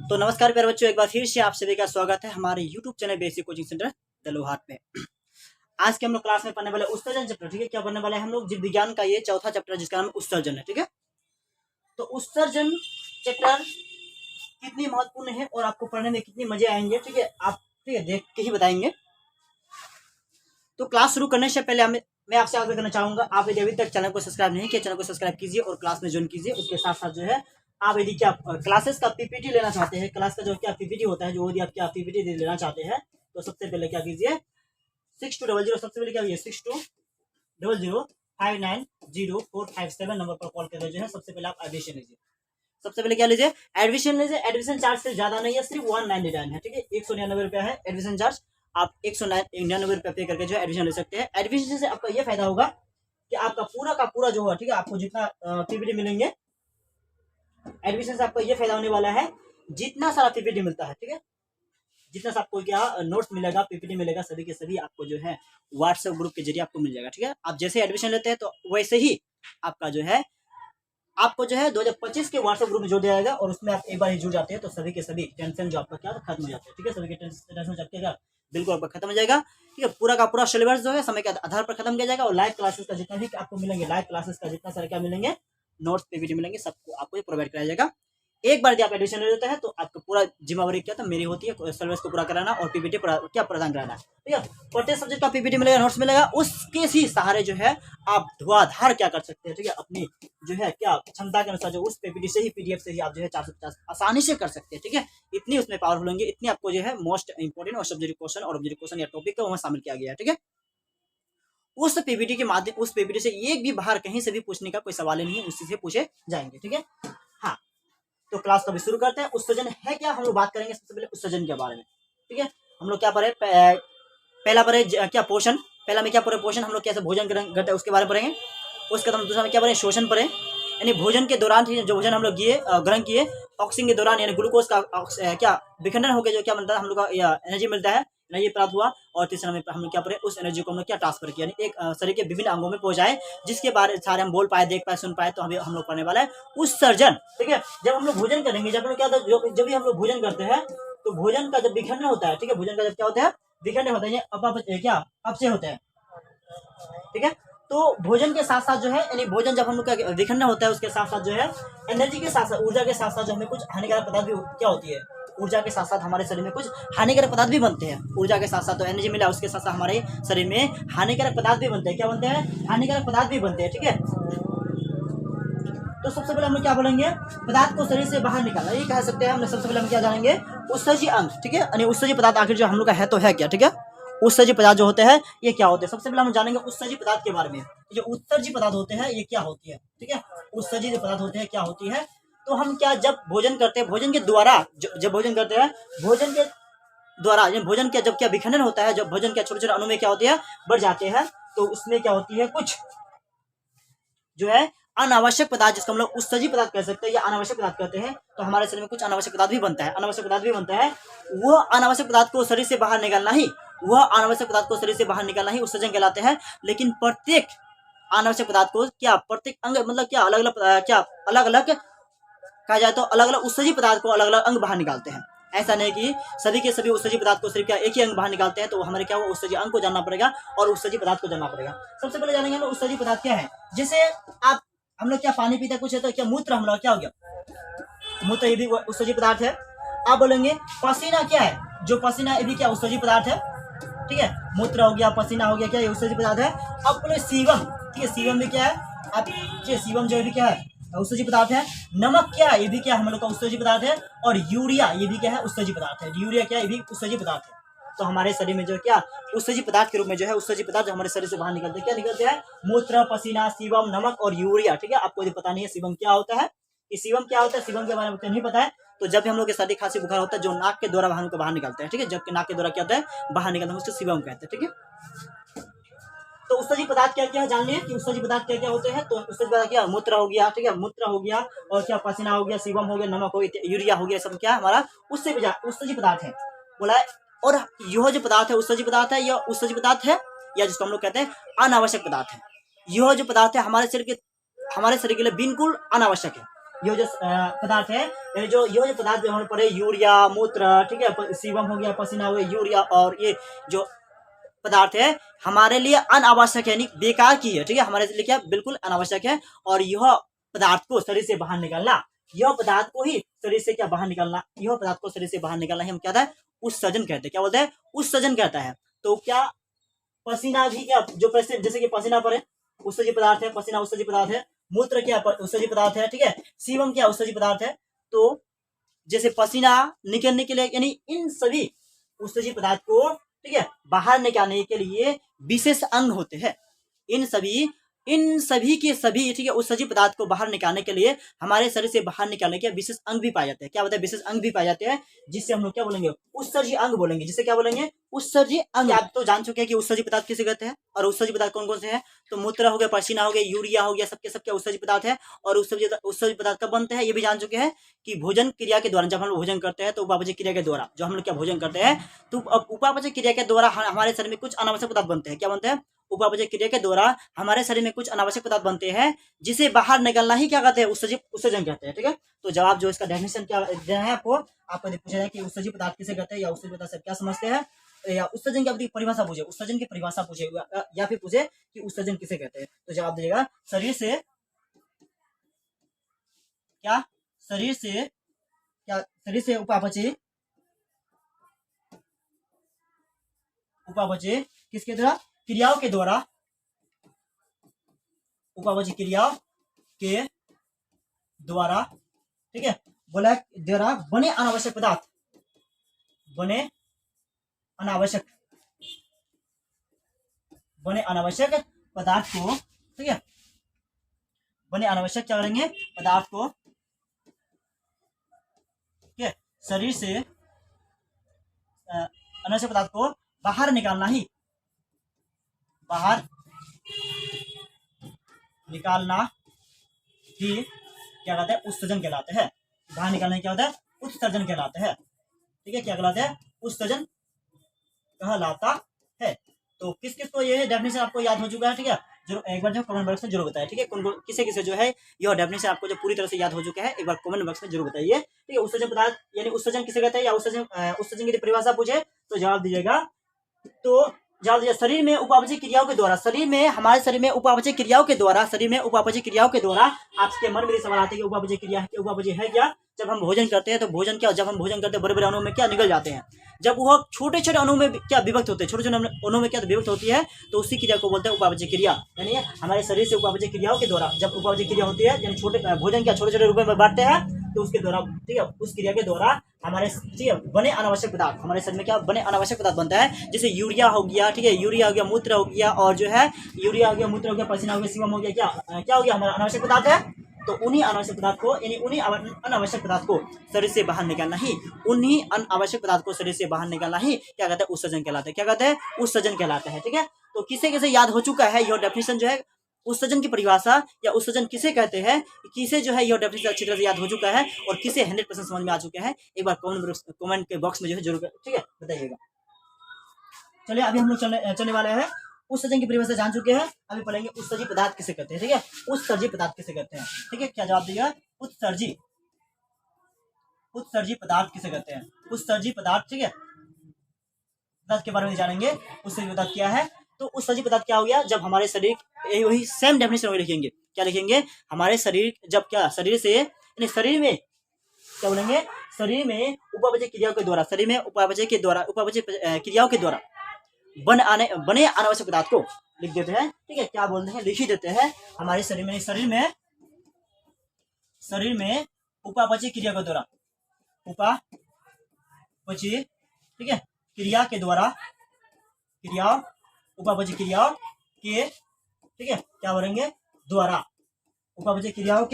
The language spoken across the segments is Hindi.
तो नमस्कार प्यारे बच्चों, एक बार फिर से आप सभी का स्वागत है हमारे YouTube channel basic coaching centre Dalohat में। आज के हम लोग क्लास में पढ़ने वाले उत्सर्जन चैप्टर, ठीक है। क्या पढ़ने वाले हैं हम लोग? जीव विज्ञान का ये चौथा चैप्टर जिसका नाम उत्सर्जन है, ठीक है। तो उत्सर्जन चैप्टर कितनी महत्वपूर्ण है और आपको पढ़ने में कितनी मजे आएंगे, ठीक है, आप ठीक है देख के ही बताएंगे। तो क्लास शुरू करने से पहले मैं आपसे आग्रह करना चाहूंगा, आप यदि अभी तक चैनल को सब्सक्राइब नहीं किया, चैनल को सब्सक्राइब कीजिए और क्लास में ज्वाइन कीजिए। उसके साथ साथ जो है आप यदि क्या क्लासेस का पीपीटी लेना चाहते हैं, क्लास का जो क्या पीपीटी होता है, जो यदि आप क्या पीपीटी लेना चाहते हैं, तो सबसे पहले क्या कीजिए 6200, सबसे पहले क्या कीजिए 6200590457 नंबर पर कॉल करके जो है सबसे पहले आप एडमिशन लीजिए। सबसे पहले क्या लीजिए? एडमिशन लीजिए। एडमिशन चार्ज से ज्यादा नहीं है, सिर्फ 199 है, ठीक है। 199 रुपया है एडमिशन चार्ज। आप 199 रुपया पे करके जो है एडमिशन ले सकते हैं। एडमिशन से आपका ये फायदा होगा कि आपका पूरा का पूरा जो है, ठीक है, आपको जितना पीपीटी मिलेंगे, एडमिशन से आपको ये फायदा होने वाला है, जितना सारा पीपीटी मिलता है, ठीक है, जितना सा आपको क्या नोट्स मिलेगा, पीपीटी मिलेगा, सभी के सभी आपको जो है व्हाट्सएप ग्रुप के जरिए आपको मिल जाएगा, ठीक है। आप जैसे एडमिशन लेते हैं तो वैसे ही आपका जो है आपको जो है 2025 के व्हाट्सएप ग्रुप में जोड़ दिया जाएगा और उसमें आप एक बार ही जुड़ जाते हैं तो सभी के सभी टेंशन जो आपका क्या खत्म हो जाते हैं, ठीक है। सभी के टेंशन क्या बिल्कुल आपका खत्म हो जाएगा, ठीक है। पूरा का पूरा सिलेबस जो है समय के आधार पर खत्म किया जाएगा और लाइव क्लासेस का जितना भी आपको मिलेंगे, लाइव क्लासेस का जितना सारे क्या मिलेंगे, नोट्स पीपीटी मिलेंगे, सबको आपको प्रोवाइड कराया जाएगा। एक बार यदि आप एडमिशन ले लेते हैं तो आपका पूरा जिम्मेवारी क्या था मेरी होती है, सिलेबस को पूरा कराना और पीपीटी क्या प्रदान कराना, ठीक है। प्रत्येक सब्जेक्ट का पीपीटी मिलेगा, नोट्स मिलेगा, उसके ही सहारे जो है आप धुआंधार क्या कर सकते हैं, ठीक है, अपनी जो है क्या क्षमता के अनुसार जो उस पीपीटी से ही पीडीएफ से ही आप जो है 450 आसानी से कर सकते हैं, ठीक है। इतनी उसमें पावरफुल होंगे, इतनी आपको जो है मोस्ट इंपोर्टेंट और सब्जेक्ट क्वेश्चन और ऑब्जेक्टिव क्वेश्चन या टॉपिक को वहां शामिल किया गया है, ठीक है। उस पीपीटी के माध्यम, उस पीपीटी से एक भी बाहर कहीं से भी पूछने का कोई सवाल ही नहीं है, उसी से पूछे जाएंगे, ठीक है। हाँ, तो क्लास को भी शुरू करते हैं। उत्सर्जन है क्या, हम लोग बात करेंगे सबसे पहले उत्सर्जन के बारे में, ठीक है। हम लोग क्या पढ़े? पहला पढ़े क्या पोषण, पहला में क्या पढ़े पोषण, हम लोग कैसे भोजन करते हैं उसके बारे में पढ़ेंगे। उसके बाद दूसरा में क्या पढ़े? शोषण पढ़े, यानी भोजन के दौरान जो भोजन हम लोग ग्रहण किए, ऑक्सीजन के दौरान यानी ग्लूकोज का क्या विखंडन होकर जो क्या बनता है, हम लोग का एनर्जी मिलता है, एनर्जी प्राप्त हुआ। और तीसरा में हम लोग क्या पढ़े? उस एनर्जी को हम लोग क्या ट्रांसफर किया, यानी एक शरीर के विभिन्न अंगों में पहुंचाए, जिसके बारे सारे हम बोल पाए, देख पाए, सुन पाए। तो हम लोग पढ़ने वाला है उत्सर्जन, ठीक है। जब हम लोग भोजन करेंगे, जब हम लोग क्या जब भी हम लोग भोजन करते हैं तो भोजन का जब विखंडन होता है, ठीक है, भोजन का जब क्या होता है विखंडन होता है, क्या अपचय होता है, ठीक है। तो भोजन के साथ साथ जो है, यानी भोजन जब हम लोग का विखंडन होता है, उसके साथ साथ जो है एनर्जी के साथ साथ, ऊर्जा के साथ साथ जो हमें कुछ हानिकारक पदार्थ भी क्या होती है, ऊर्जा के साथ साथ हमारे शरीर में कुछ हानिकारक पदार्थ भी बनते हैं। ऊर्जा के साथ साथ तो एनर्जी मिला, उसके साथ साथ हमारे शरीर में हानिकारक पदार्थ भी बनते हैं। क्या बनते हैं? हानिकारक पदार्थ भी बनते हैं, ठीक है। तो सबसे पहले हम लोग क्या बोलेंगे? पदार्थ को शरीर से बाहर निकालना, ये कह सकते हैं हम। सबसे पहले हम क्या जानेंगे? उत्सर्जी अंग, ठीक है, यानी उत्सर्जी पदार्थ आखिर जो हम लोग का है तो है क्या, ठीक है। उत्सर्जी पदार्थ जो होते हैं ये क्या होते हैं? सबसे पहले हम जानेंगे उत्सर्जी पदार्थ के बारे में। जो उत्सर्जी पदार्थ होते हैं ये क्या होती है, ठीक है। उत्सर्जी पदार्थ होते हैं क्या होती है? तो हम क्या जब भोजन करते हैं, भोजन के द्वारा जब भोजन करते हैं, भोजन के द्वारा भोजन का जब क्या विखंडन होता है, जब भोजन के छोटे छोटे अणु में क्या होती है बढ़ जाते हैं, तो उसमें क्या होती है कुछ जो है अनावश्यक पदार्थ, जिसको हम लोग उत्सर्जी पदार्थ कह सकते हैं या अनावश्यक पदार्थ कहते हैं। तो हमारे शरीर में कुछ अनावश्यक पदार्थ भी बनता है, अनावश्यक पदार्थ भी बनता है। वह अनावश्यक पदार्थ को शरीर से बाहर निकालना ही, वह अनावश्यक पदार्थ को शरीर से बाहर निकालना ही उत्सर्जन कहलाते हैं। लेकिन प्रत्येक अनावश्यक पदार्थ को क्या प्रत्येक अंग मतलब क्या अलग अलग क्या अलग अलग कहा जाए तो अलग अलग उत्सर्जी पदार्थ को अलग अलग अंग बाहर निकालते हैं। ऐसा नहीं कि सभी के सभी उत्सर्जी पदार्थ को सिर्फ क्या एक ही अंग बाहर निकालते हैं। तो हमारे क्या वो उत्सर्जी अंग को जानना पड़ेगा और उत्सर्जी पदार्थ को जानना पड़ेगा। सबसे पहले जानेंगे हम उत्सर्जी पदार्थ क्या है। जैसे आप हम लोग क्या पानी पीते कुछ है तो क्या मूत्र, हम लोग क्या हो गया मूत्र, ये भी उत्सर्जी पदार्थ है। आप बोलेंगे पसीना क्या है? जो पसीना ये भी क्या उत्सर्जी पदार्थ है, ठीक है। मूत्र हो गया, पसीना हो गया, क्या ये उत्सर्जी पदार्थ है। अब बोले सीवम, ठीक है, सीवम भी क्या है? आप सीवम जो भी क्या है उत्सर्जी पदार्थ है। नमक क्या है? ये भी क्या हम लोग का उत्सर्जी पदार्थ है। और यूरिया ये भी क्या है? उत्सर्जी पदार्थ है। यूरिया क्या है? ये भी उत्सर्जी पदार्थ है। तो हमारे शरीर में जो क्या उत्सर्जी पदार्थ के रूप में जो है उत्सर्जी पदार्थ जो हमारे शरीर से बाहर निकलते हैं, क्या निकलते हैं? मूत्र, पसीना, सीवम, नमक और यूरिया, ठीक है। आपको यदि पता नहीं है सीवम क्या होता है, कि सीवम क्या होता है, सीवम के बारे में नहीं पता है, तो जब भी हम लोग के सर्दी खांसी बुखार होता है, जो नाक के द्वारा हम बाहर निकलते हैं, ठीक है, जबकि नाक के द्वारा क्या होता है बाहर निकलता है, उसको सीवम कहते हैं, ठीक है। तो उत्सर्जी पदार्थ क्या क्या है जान लिए कि उत्सर्जी पदार्थ क्या क्या होते हैं। तो उत्सर्जी पदार्थ क्या? मूत्र हो गया, ठीक है, मूत्र हो गया, और क्या पसीना हो गया, सीवम हो गया, नमक हो गया, यूरिया हो गया, सब क्या हमारा उससे उत्सर्जी पदार्थ है बोला है। और यह जो पदार्थ है उत्सर्जी पदार्थ है, यह उत्सर्जी पदार्थ है या जिसको हम लोग कहते हैं अनावश्यक पदार्थ है। यह जो पदार्थ है हमारे शरीर के लिए बिल्कुल अनावश्यक है। ये जो पदार्थ है, ये जो पदार्थ जो हमारे पड़े यूरिया, मूत्र, ठीक है, सीबम हो गया, पसीना हो गया, यूरिया, और ये जो पदार्थ है हमारे लिए अनावश्यक है, यानी बेकार की है, ठीक है, हमारे लिए क्या बिल्कुल अनावश्यक है। और यह पदार्थ को शरीर से बाहर निकालना, यह पदार्थ को ही शरीर से क्या बाहर निकालना, यह पदार्थ को शरीर से बाहर निकालना ही हम क्या है उत्सर्जन कहते हैं। क्या बोलते हैं? उत्सर्जन कहता है। तो क्या पसीना भी क्या जो जैसे कि पसीना पर है उत्सर्जित पदार्थ है, पसीना उत्सर्जित पदार्थ है, मूत्र क्या उत्सर्जित पदार्थ है, ठीक है, सीबम क्या उत्सर्जित पदार्थ है। तो जैसे पसीना निकलने के लिए, यानी इन सभी उत्सर्जित पदार्थ को, ठीक है, बाहर निकालने के लिए विशेष अंग होते हैं। इन सभी के सभी, ठीक है, उत्सर्जित पदार्थ को बाहर निकालने के लिए हमारे शरीर से बाहर निकालने के विशेष अंग भी पाए जाते हैं। क्या होता है? विशेष अंग भी पाए जाते हैं, जिससे हम लोग क्या बोलेंगे? उत्सर्जी अंग बोलेंगे। जिससे क्या बोलेंगे? उत्सर्जी अंग। आप तो जान चुके हैं कि उत्सर्जित पदार्थ किसे कहते हैं, और उत्सर्जित पदार्थ कौन कौन से हैं। तो मूत्र हो गया, पसीना हो गया, यूरिया हो गया, सबके सबके उत्सर्जित पदार्थ है। और उत्सर्जित पदार्थ कब बनते हैं ये भी जान चुके हैं कि भोजन क्रिया के द्वारा, जब हम लोग भोजन करते हैं तो उपापचय क्रिया के द्वारा, जो हम लोग क्या भोजन करते हैं, तो उपापचय क्रिया के द्वारा हमारे शरीर में कुछ अनावश्यक पदार्थ बनते हैं। क्या बनते हैं? उपापचय क्रिया के द्वारा हमारे शरीर में कुछ अनावश्यक पदार्थ बनते हैं, जिसे बाहर निकलना ही क्या कहते हैं? उत्सर्जन कहते हैं। ठीक है, तो जवाब जो इसका डेफिनेशन क्या देना है आपको पूछा जाए कि उत्सर्जित पदार्थ किसे कहते हैं, या उत्सर्जित पदार्थ से क्या समझते हैं, या उत्सर्जन की परिभाषा पूछे, उत्सर्जन की परिभाषा पूछे, या फिर पूछे कि उत्सर्जन किसे कहते हैं, तो जवाब दीजिएगा शरीर से क्या, शरीर से उपापचय किसके द्वारा? क्रियाओं के द्वारा, उपापचय क्रियाओं के द्वारा, ठीक है, बोला द्वारा बने अनावश्यक पदार्थ, बने अनावश्यक पदार्थ को, ठीक है, बने अनावश्यक क्या करेंगे? पदार्थ को, ठीक है, शरीर से अनावश्यक पदार्थ को बाहर निकालना ही क्या कहते हैं? उत्सर्जन कहलाते हैं। बाहर निकालने क्या होता है? उत्सर्जन कहलाते हैं। ठीक है, क्या कहलाते हैं? उत्सर्जन कहलाता है। तो किस किस को ये डेफिनेशन आपको याद हो चुका है? ठीक है, जरूर एक बार जो कमेंट बॉक्स में जरूर बताइए। ठीक है, किसे किसे जो है यह डेफिनेशन आपको जो पूरी तरह से याद हो चुका है, एक बार कमेंट बॉक्स में जरूर बताइए। ठीक है, उत्सर्जन पदार्थ यानी उत्सर्जन किसे कहते हैं, या उत्सर्जन की परिभाषा पूछे तो जवाब दीजिएगा। तो शरीर में उपापचय क्रियाओं के द्वारा, हमारे शरीर में उपापचय क्रियाओं के द्वारा आपके मन में सवाल आते हैं कि उपापचय क्रिया है, उपापचय है क्या? जब हम भोजन करते हैं तो जब हम भोजन करते हैं बड़े बड़े अणुओं में क्या निकल जाते हैं, जब वह छोटे छोटे अणुओं में क्या विभक्त होते हैं, छोटे छोटे अणुओं में क्या विभक्त होती है, तो उसी क्रिया को बोलते हैं उपापचय क्रिया। यानी हमारे शरीर से उपापचय क्रियाओं के द्वारा जब उपापचय क्रिया होती है, यानी भोजन क्या छोटे छोटे रूपों में बांटते हैं, तो उसके द्वारा, ठीक है, उस क्रिया के द्वारा हमारे, ठीक है, बने अनावश्यक पदार्थ, हमारे शरीर में क्या बने अनावश्यक पदार्थ बनता है, जैसे यूरिया हो गया, ठीक है, यूरिया हो गया, मूत्र हो गया, और जो है यूरिया हो गया, मूत्र हो गया, पसीना हो गया, सीबम हो गया, क्या हो गया? हमारा अनावश्यक पदार्थ है। तो उन्हीं अनावश्यक पदार्थ को, यानी उन्हीं अनावश्यक पदार्थ को शरीर से बाहर निकालना ही, उन्हीं अनावश्यक पदार्थ को शरीर से बाहर निकालना ही क्या कहते हैं? उत्सर्जन कहलाते हैं। क्या कहते हैं? उत्सर्जन कहलाते हैं। ठीक है, तो किसे किसे याद हो चुका है यह डेफिनेशन जो है उत्सर्जन की परिभाषा, या उत्सर्जन किसे कहते हैं, किसे जो है यह डेफिनेशन अच्छी तरह से याद हो चुका है, और किसे 100% समझ में आ चुका है, एक बार कमेंट के बॉक्स में जो है जरूर, ठीक है, बताइएगा। चलिए अभी हम लोग चलने वाले हैं, उत्सर्जन की परिभाषा जान चुके हैं, अभी पढ़ेंगे उत्सर्जित पदार्थ किसे कहते हैं। ठीक है, उत्सर्जित पदार्थ किसे कहते हैं। ठीक है, क्या जवाब दिएगा? उत्सर्जित पदार्थ किसे कहते हैं? उत्सर्जित पदार्थ, ठीक है, पदार्थ के बारे में जानेंगे। उत्सर्जित पदार्थ क्या है? तो उत्सर्जित पदार्थ क्या हो गया? जब हमारे शरीर, वही सेम डेफिनेशन वही लिखेंगे। क्या लिखेंगे? हमारे शरीर जब क्या शरीर से, यानी शरीर में क्या बोलेंगे? शरीर में उपापचय क्रियाओं के द्वारा, उपापचय क्रियाओं के द्वारा बने अनावश्यक पदार्थ को लिख देते हैं। ठीक है, क्या बोलते हैं? लिख ही देते हैं। हमारे शरीर में उपापचय क्रिया के द्वारा, उपापचय, ठीक है, क्रिया के द्वारा, उपापचय क्रियाओं के, ठीक है, क्या बोलेंगे? द्वारा, उपापचय क्रियाओं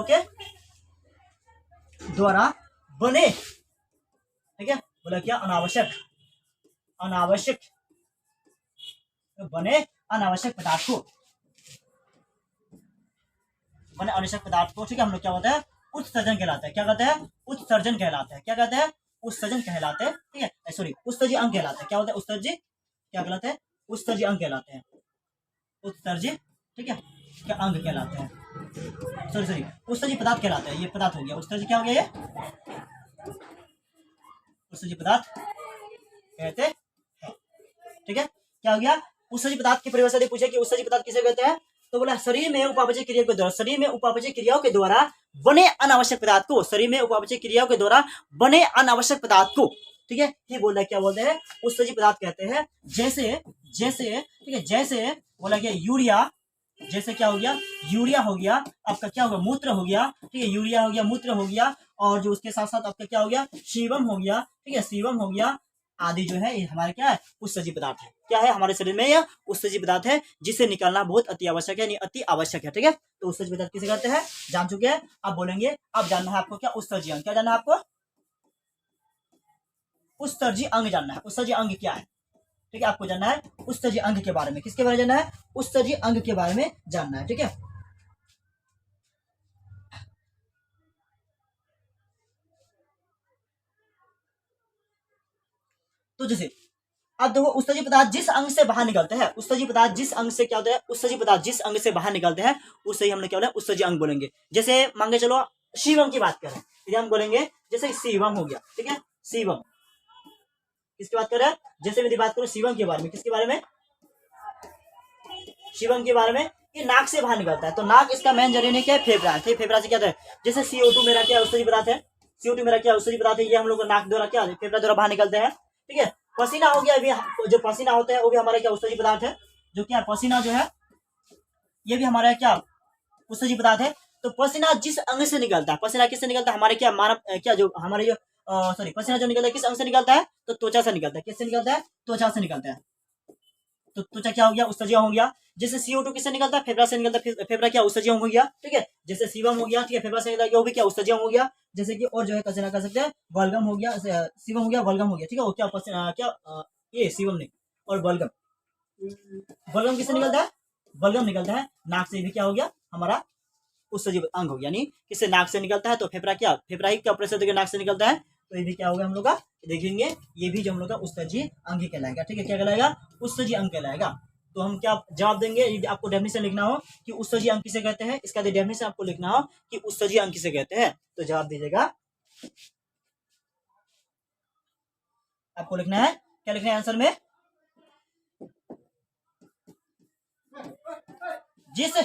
के द्वारा बने, ठीक है, बोला क्या? अनावश्यक बने अनावश्यक पदार्थ को, ठीक है, हम लोग क्या बोलते हैं? उत्सर्जन कहलाता है। क्या कहते हैं? उत्सर्जन कहलाते हैं। क्या कहते हैं? उत्सर्जन कहलाते हैं। ठीक है, सॉरी, उत्सर्जित अंग कहलाते हैं। क्या बोलते हैं? उत्सर्जित क्या कहलाते हैं? उत्सर्जित अंग कहलाते हैं। उत्सर्जित, ठीक है, क्या अंग कहलाते हैं, सॉरी उत्सर्जी पदार्थ कहलाते हैं। ये पदार्थ हो गया, उत्सर्जी क्या हो गया, ये उत्सर्जी पदार्थ कहते हैं। ठीक है, क्या हो गया, उत्सर्जी पदार्थ की परिभाषा यदि पूछे कि उत्सर्जी पदार्थ किसे कहते हैं, तो बोला शरीर में उपापचय क्रिया के द्वारा, शरीर में उपापचय क्रियाओं के द्वारा बने अनावश्यक पदार्थ को, शरीर में उपापचय क्रियाओं के द्वारा बने अनावश्यक पदार्थ को, ठीक है, ये बोल रहा है, क्या बोलते हैं, उत्सर्जी पदार्थ कहते हैं। जैसे जैसे ठीक है, जैसे बोला गया यूरिया, जैसे क्या हो गया, यूरिया हो गया, आपका क्या होगा, मूत्र हो गया, ठीक है, यूरिया हो गया, मूत्र हो गया, और जो उसके साथ साथ आपका क्या हो गया, सीवम हो गया, ठीक है, सीवम हो गया, आदि जो है ये हमारे क्या है, उत्सर्जी पदार्थ है। क्या है हमारे शरीर में, यह उत्सर्जी पदार्थ है, जिसे निकालना बहुत अति आवश्यक है, यानी अति आवश्यक है। ठीक है, तो उत्सर्जी पदार्थ किसे कहते हैं जान चुके हैं। अब बोलेंगे, अब जानना है आपको क्या, उत्सर्जी अंग, क्या जानना है आपको, उत्सर्जी अंग जानना है। उत्सर्जी अंग क्या है, ठीक है, आपको जानना है उत्सर्जी अंग के बारे में। किसके बारे में जानना है, उत्सर्जी अंग के बारे में जानना है। ठीक है, तो जैसे अब देखो, उत्सर्जी पदार्थ जिस अंग से बाहर निकलते हैं, उत्सर्जी पदार्थ जिस अंग से क्या होता है, उत्सर्जी पदार्थ जिस अंग से बाहर निकलते हैं उससे ही हमने क्या बोला, उत्सर्जी अंग बोलेंगे। जैसे मान के चलो शिवम की बात करें, यदि हम बोलेंगे जैसे शिवम हो गया, ठीक है, शिवम किसकी बात कर रहे हैं, जैसे यदि बात करो शिवम के बारे में, किसके बारे में, शिवम के बारे में, ये नाक से बाहर निकलता है, तो नाक इसका मेन जरिए क्या है, फेफड़ा है, फेफड़ा से क्या है, जैसे CO2 मेरा क्या उत्सर्जी पदार्थ है, CO2 मेरा क्या उत्सर्जी पदार्थ है, ये हम लोग नाक द्वारा क्या फेफड़ा द्वारा बाहर निकलते हैं। ठीक है, पसीना हो गया, अभी जो पसीना होता है वो भी हमारा क्या उत्सर्जी पदार्थ है, जो क्या पसीना जो है ये भी हमारा क्या उत्सर्जी पदार्थ है। तो पसीना जिस अंग से निकलता है, पसीना किससे निकलता है, हमारे क्या मानव क्या जो हमारे जो सॉरी पसीना जो निकलता है किस अंग से निकलता है, तो त्वचा से निकलता है, किससे निकलता है, त्वचा से निकलता है, तो त्वचा क्या हो गया, उत्सर्जी हो गया। जैसे CO2 किससे निकलता है, फेफड़ा से निकलता है, फेफड़ा क्या उत्सर्जी हो गया। ठीक है, जैसे सीवम हो गया, ठीक है, फेफड़ा से निकलता है, वो भी क्या उत्सर्जी हो गया। जैसे कि और जो है कैसे ना कर सकते हैं, बलगम हो गया, सीवम हो गया, बलगम हो गया, ठीक है, वो क्या क्या ये सीवम नहीं, और बलगम, बलगम किससे निकलता है, बलगम निकलता है नाक से, भी क्या हो गया हमारा उत्सर्जी अंग हो गया, यानी किससे, नाक से निकलता है, तो फेफड़ा क्या, फेफड़ा ही क्या प्रेशर नाक से निकलता है, तो ये भी क्या होगा हम लोग का, देखेंगे ये भी जो हम लोग का उत्सर्जी अंग ही कहलाएगा। ठीक है, क्या कहलाएगा, उत्सर्जी अंग कहलाएगा। तो हम क्या जवाब देंगे, यदि आपको डेफिनेशन लिखना हो कि उत्सर्जी अंग किसे कहते हैं, इसका डेफिनेशन आपको लिखना हो कि उत्सर्जी अंग किसे कहते हैं, तो जवाब दीजिएगा, आपको लिखना है, क्या लिखना है आंसर में, जिस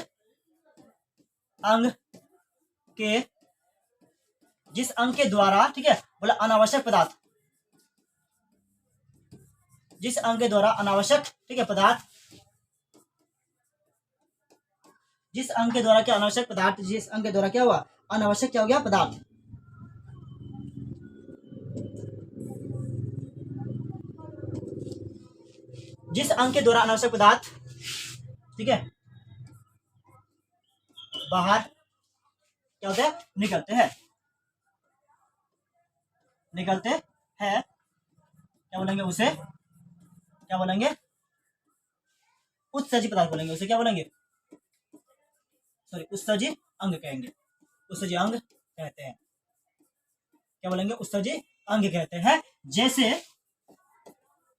अंग के द्वारा, ठीक है, बोला अनावश्यक पदार्थ, जिस अंग के द्वारा अनावश्यक, ठीक है, पदार्थ, जिस अंग के द्वारा क्या अनावश्यक पदार्थ, जिस अंग के द्वारा क्या हुआ अनावश्यक क्या हो गया पदार्थ, जिस अंग के द्वारा अनावश्यक पदार्थ, ठीक है, बाहर क्या होता है, निकलते हैं, क्या बोलेंगे उसे, क्या बोलेंगे, उत्सर्जी पदार्थ बोलेंगे उसे, क्या बोलेंगे, सॉरी उत्सर्जी अंग कहेंगे, उत्सर्जी अंग कहते हैं, क्या बोलेंगे, उत्सर्जी अंग कहते हैं। जैसे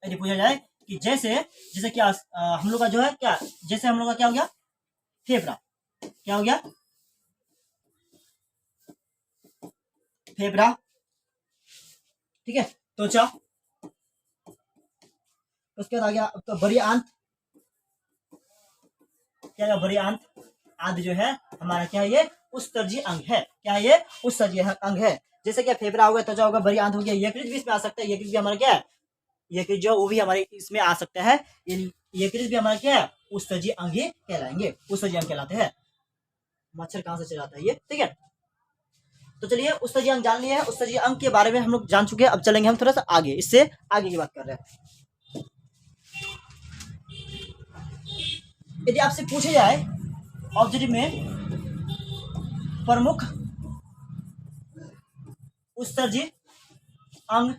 यदि पूछा जाए कि जैसे जैसे क्या हम लोग का जो है क्या, जैसे हम लोग का क्या हो गया, फेफड़ा, क्या हो गया, फेफड़ा, ठीक है, त्वचा, उसके बाद आ गया तो बड़ी आंत, क्या बड़ी आंत आदि जो है हमारा क्या है, ये उत्सर्जी अंग है, क्या है, ये उत्सर्जी अंग है। जैसे क्या फेफड़ा होगा, त्वचा होगा, बड़ी आंत हो गया, यकृत भी इसमें आ सकता है, यकृत भी हमारा क्या है, यकृत जो वो भी हमारे इसमें आ सकता है, यकृत भी हमारा क्या है, उत्सर्जी अंग ही कहलाएंगे, उत्सर्जी अंग कहलाते हैं। मच्छर कहाँ से चलाता है ये, ठीक है, तो चलिए उत्सर्जी अंग जान लिए हैं, उत्सर्जी अंग के बारे में हम लोग जान चुके हैं। अब चलेंगे हम थोड़ा सा आगे, इससे आगे की बात कर रहे हैं। यदि आपसे पूछे जाए ऑब्जेक्टिव में प्रमुख उत्सर्जी अंग,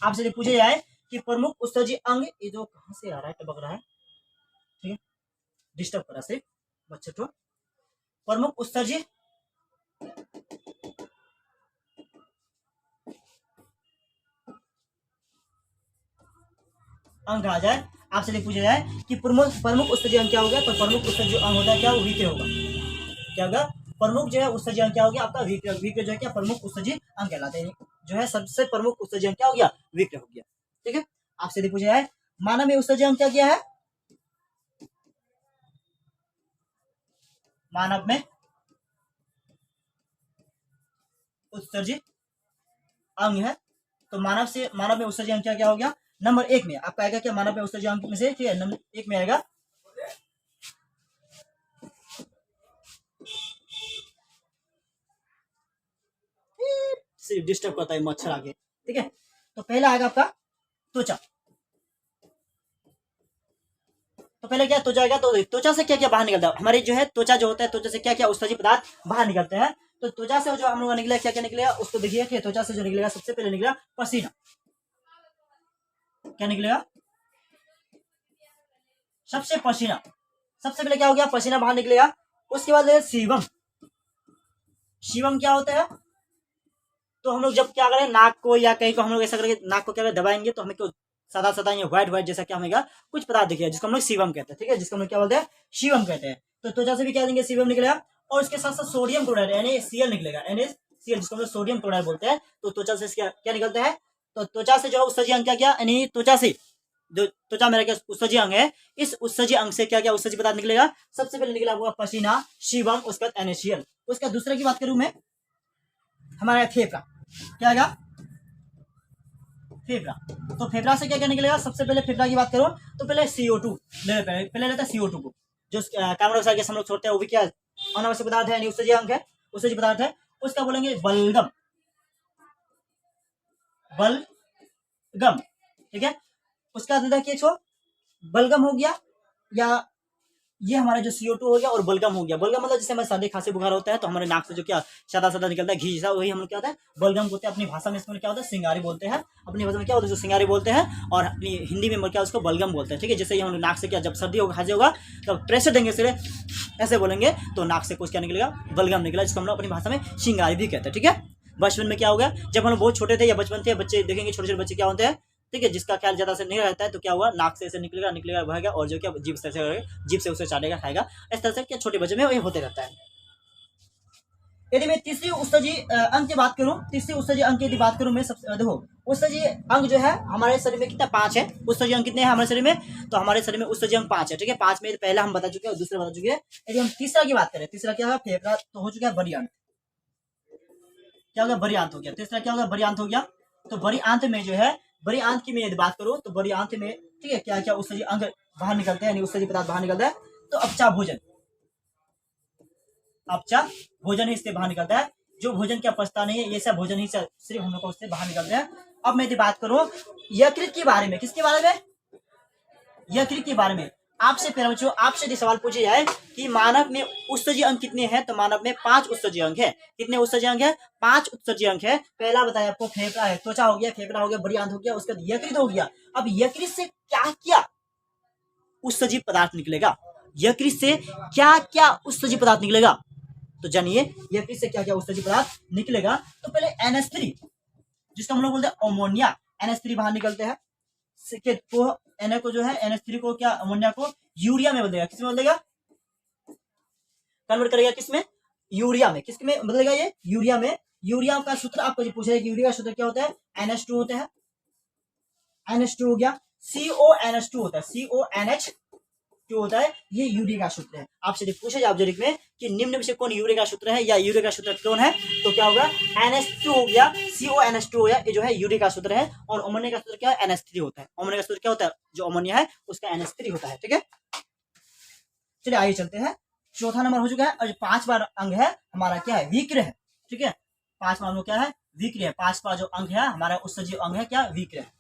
आपसे यदि पूछे जाए कि प्रमुख उत्सर्जी अंग, ये जो कहां से आ रहा है, टपक रहा है, ठीक है, डिस्टर्ब करा से बच्चे को, प्रमुख उत्सर्जी अंग कहा जाए, आपसे यदि पूछा जाए कि प्रमुख उत्सर्जी अंग क्या होगा, तो प्रमुख उत्सर्जी अंग होता है क्या, वो वीते होगा, क्या होगा, प्रमुख जो है उत्सर्जी अंग क्या हो गया आपका विक्रय। विक्रय जो है क्या प्रमुख उत्सर्जी अंग कहलाते हैं, जो है सबसे प्रमुख उत्सर्जी अंग क्या हो गया विक्रय हो गया। ठीक है, आपसे यदि पूछा है मानव में उत्सर्जी अंग क्या है, मानव में उत्सर्जी अंग है, तो मानव में उत्सर्जी अंग क्या हो गया, नंबर 1 में आपका आएगा क्या, मानव में उत्सर्जी अंग में से, ठीक है, नंबर 1 में आएगा डिस्टर्ब करता है मच्छर आगे। ठीक है, तो पहला आएगा आपका त्वचा। तो पहले क्या त्वचा आएगा, तो त्वचा से क्या क्या बाहर निकलता है, हमारी जो है त्वचा जो होता है, त्वचा से क्या क्या उत्सर्जी पदार्थ बाहर निकलते हैं। तो त्वचा से जो हम लोग निकलेगा क्या क्या निकलेगा उसको देखिए, कि त्वचा से जो निकलेगा सबसे पहले निकलेगा पसीना। क्या निकलेगा, सबसे पसीना, सबसे पहले क्या हो गया पसीना बाहर निकलेगा। उसके बाद सीबम। सीबम क्या होता है, तो हम लोग जब क्या करें नाक को या कहीं को हम लोग ऐसा करके नाक को क्या करें दबाएंगे, तो हमें क्यों सादा सादा ये व्हाइट व्हाइट जैसा क्या हमेगा कुछ पदार्थ दिखेगा, जिसको हम लोग सीबम कहते हैं। ठीक है, जिसको हम लोग क्या बोलते हैं सीबम कहते हैं। तो त्वचा से भी क्या देंगे सीबम निकलेगा, और उसके साथ साथ सोडियम क्लोराइड NaCl निकलेगा, NaCl जिसको हम लोग सोडियम क्लोराइड बोलते हैं। तो त्वचा से क्या निकलता है, तो त्वचा से जो है उत्सर्जी अंग क्या यानी त्वचा से जो त्वचा मेरा क्या उत्सर्जी अंग है, इस उत्सर्जी अंग से क्या क्या उत्सर्जी पदार्थ निकलेगा, सबसे पहले निकला हुआ पसीना, सीबम, उसके बाद NaCl। उसका दूसरा की बात करूं मैं, हमारा फेफड़ा क्या आएगा, फेफड़ा। तो फेफड़ा से क्या क्या निकलेगा, सबसे पहले फेफड़ा की बात करो तो पहले CO2 पहले लेता है CO2 को, जो कार्बन डाइऑक्साइड गैस हम लोग छोड़ते हैं, वो भी क्या अनावश्यक पदार्थ है, उत्सर्जी अंग है, उत्सर्जी पदार्थ है। उसका बोलेंगे बलगम, बलगम। ठीक है, उसका बलगम हो गया, या ये हमारा जो CO2 हो गया और बलगम हो गया। बलगम मतलब जैसे हमें सर्दी खांसी बुखार होता है, तो हमारे नाक से जो क्या सादा सादा निकलता है घी जैसा, वही हम क्या होता है बलगम बोलते हैं। अपनी भाषा में इसमें क्या होता है सिंगारी बोलते हैं, अपनी भाषा में क्या होता है जो सिंगारी बोलते हैं, और अपनी हिंदी में क्या उसको बलगम बोलते हैं। ठीक है, जैसे हम नाक से क्या जब सर्दी होगा खांसी होगा तो प्रेशर देंगे सिरे ऐसे बोलेंगे, तो नाक से कुछ क्या निकलेगा बलगम निकला, जिसको हम लोग अपनी भाषा में सिंगारी भी कहते हैं। ठीक है, बचपन में क्या होगा, जब हम लोग बहुत छोटे थे या बचपन थे, बच्चे देखेंगे छोटे छोटे बच्चे क्या होते हैं, ठीक है, जिसका ख्याल ज्यादा से नहीं रहता है, तो क्या हुआ नाक से ऐसे निकलेगा बहेगा, और जो क्या जीभ से उसे चाटेगा खाएगा, इस तरह से क्या छोटे बच्चे में वही होते रहता है। यदि मैं तीसरी उत्सर्जी अंग की बात करूं, तीसरी उत्सर्जी अंग की बात करूं मैं, सबसे देखो उत्सर्जी अंग जो है हमारे शरीर में कितना 5 है, उत्सर्जी अंग कितने हैं हमारे शरीर में, तो हमारे शरीर में उत्सर्जी अंग 5 है। ठीक है, 5 में पहला हम बता चुके हैं और दूसरा बता चुके हैं। यदि हम तीसरा की बात करें, तीसरा क्या होगा फेफड़ा, तो हो चुका है बड़ी आंत, क्या होगा बड़ी आंत हो गया। तीसरा क्या होगा बड़ी आंत हो गया। तो बड़ी आंत में जो है, बड़ी आंत की मैं यदि बात करूं तो बड़ी आंत में ठीक है क्या क्या उत्सर्जी अंग बाहर निकलते हैं, उत्सर्जी पदार्थ बाहर निकलता है। तो अपचा भोजन, अपचा भोजन ही इससे बाहर निकलता है, जो भोजन क्या पचता नहीं है, ये सब भोजन ही सिर्फ हम लोग को उससे बाहर निकलते हैं। अब मैं यदि बात करूं यकृत के बारे में, किसके बारे में, यकृत के बारे में। आपसे प्यारे बच्चों, आपसे यदि सवाल पूछे जाए कि मानव में उत्सर्जी अंग कितने हैं, तो मानव में 5 उत्सर्जी अंग है। कितने उत्सर्जी अंग है, 5 उत्सर्जी अंग है। पहला बताया आपको फेफड़ा है, त्वचा हो गया, फेफड़ा हो गया, बड़ी आंत हो गया, उसके बाद यकृत हो गया। अब यकृत से क्या क्या उत्सर्जी पदार्थ निकलेगा, यकृत से क्या क्या उत्सर्जी पदार्थ निकलेगा, तो जानिए यकृत से क्या क्या उत्सर्जी पदार्थ निकलेगा। तो पहले NH3 जिसको हम लोग बोलते हैं अमोनिया, NH3 बाहर निकलते हैं। Na को जो है NH3 को क्या अमोनिया को यूरिया में बदलेगा, किसमें बदलेगा, कन्वर्ट करेगा किसमें, यूरिया में। किसमें बदलेगा ये, यूरिया में। यूरिया का सूत्र आपको जो पूछा है कि यूरिया का सूत्र क्या होता है, NH2 होता है, NH2 हो गया, CONH2 होता है, CONH2 होता है, ये यूरिया का सूत्र है। आपसे यदि पूछे जाए ऑब्जेक्ट में कि निम्न में से कौन यूरिया का सूत्र है या यूरिया का सूत्र कौन है, तो क्या होगा NH2 हो गया, CONH2 हो गया, ये जो है यूरिया का सूत्र है। और अमोनिया का सूत्र क्या है, NH3 होता है। अमोनिया का सूत्र क्या होता है, जो अमोनिया है उसका NH3 होता है। ठीक है, चलिए आइए चलते हैं, चौथा नंबर हो चुका है। और 5वां अंग है हमारा क्या है, विक्र है। ठीक है, 5वां अंग क्या है, विक्र है। 5वां जो अंग है हमारा उत्सर्जी अंग है क्या, विक्र है।